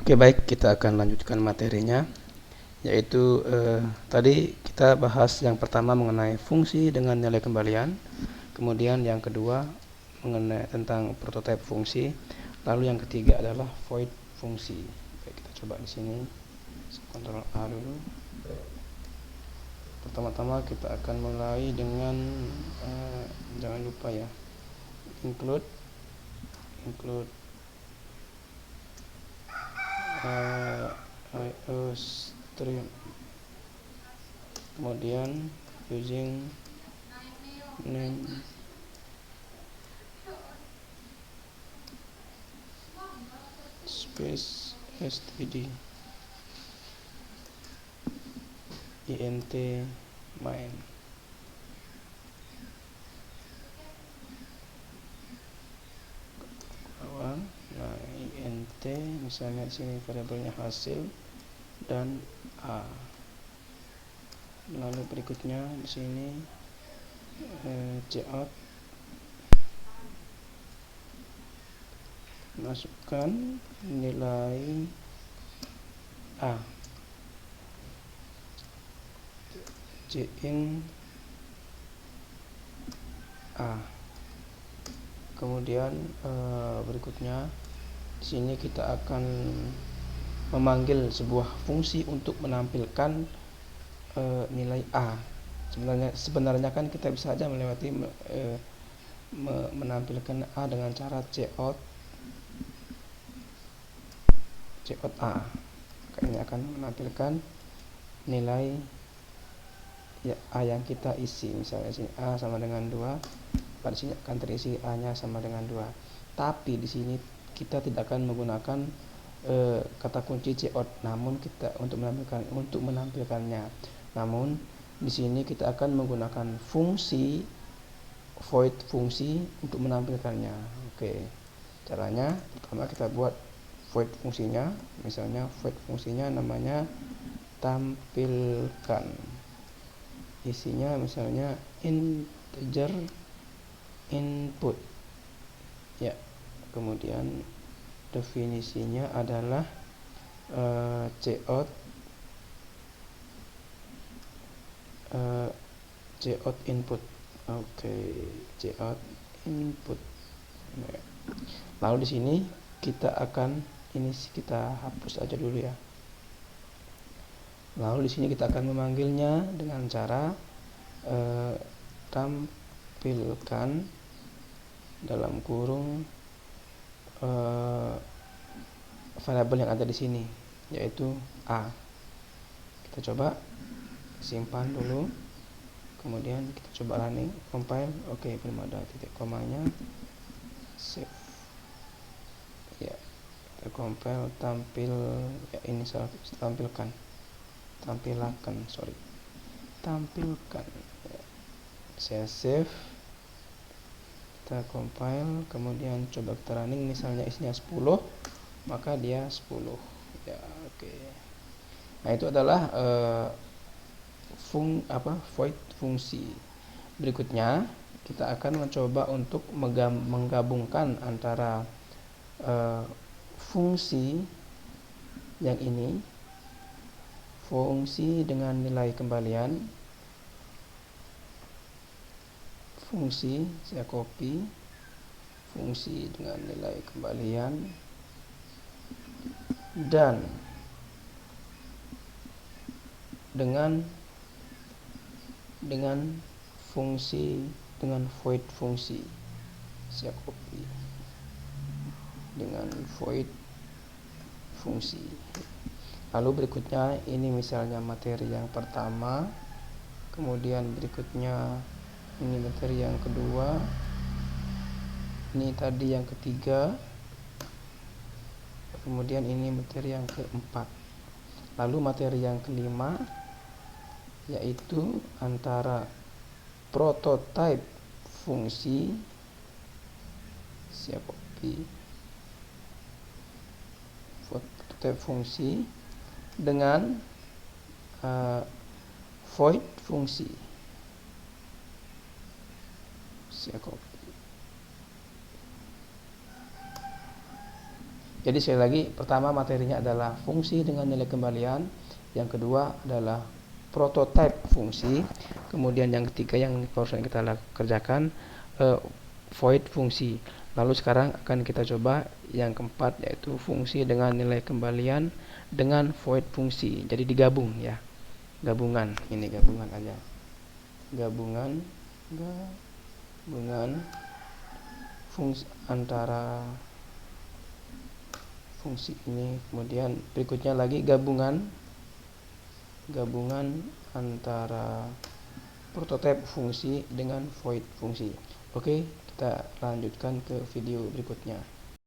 Oke, baik, kita akan lanjutkan materinya, yaitu tadi kita bahas yang pertama mengenai fungsi dengan nilai kembalian, kemudian yang kedua mengenai tentang prototipe fungsi, lalu yang ketiga adalah void fungsi. Oke, kita coba di sini, Ctrl A dulu. Pertama-tama kita akan mulai dengan jangan lupa ya, include IO stream, kemudian using name space std int main. Nah, int misalnya di sini variabelnya hasil dan a. Lalu berikutnya di sini cout, masukkan nilai a, cin a. Kemudian berikutnya di sini kita akan memanggil sebuah fungsi untuk menampilkan nilai a. Sebenarnya kan kita bisa saja melewati menampilkan a dengan cara cout a. Ini akan menampilkan nilai ya, a yang kita isi. Misalnya sini a sama dengan 2, pada sini akan terisi a nya sama dengan 2. Tapi di sini kita tidak akan menggunakan kata kunci cout, namun kita untuk menampilkannya. Namun di sini kita akan menggunakan fungsi void fungsi untuk menampilkannya. Oke. Caranya pertama kita buat void fungsinya. Misalnya void fungsinya namanya tampilkan. Isinya misalnya integer input. Ya. Kemudian definisinya adalah cout input. Oke, cout input. Lalu di sini kita akan kita hapus aja dulu ya. Lalu di sini kita akan memanggilnya dengan cara tampilkan dalam kurung variabel yang ada di sini, yaitu a. Kita coba simpan dulu, kemudian kita coba running, compile. Oke, belum ada titik komanya. Save. Ya, kita compile ya, ini tampilkan. Ya. Saya save, kita compile, kemudian coba kita running. Misalnya isinya 10, maka dia 10 ya. Oke. Nah, itu adalah void fungsi. Berikutnya kita akan mencoba untuk menggabungkan antara fungsi yang ini, fungsi dengan nilai kembalian, fungsi saya copy, fungsi dengan nilai kembalian, dan dengan fungsi dengan void fungsi. Saya copy dengan void fungsi. Lalu berikutnya ini misalnya materi yang pertama, kemudian berikutnya ini materi yang kedua, ini tadi yang ketiga, kemudian ini materi yang keempat. Lalu materi yang kelima yaitu antara prototype fungsi, saya copy prototype fungsi dengan void fungsi, saya copy. Jadi sekali lagi, pertama materinya adalah fungsi dengan nilai kembalian, yang kedua adalah prototype fungsi, kemudian yang ketiga yang barusan kita kerjakan void fungsi. Lalu sekarang akan kita coba yang keempat, yaitu fungsi dengan nilai kembalian dengan void fungsi. Jadi digabung ya, gabungan, ini gabungan aja, gabungan fungsi antara fungsi ini, kemudian berikutnya lagi gabungan antara prototype fungsi dengan void fungsi. Oke, kita lanjutkan ke video berikutnya.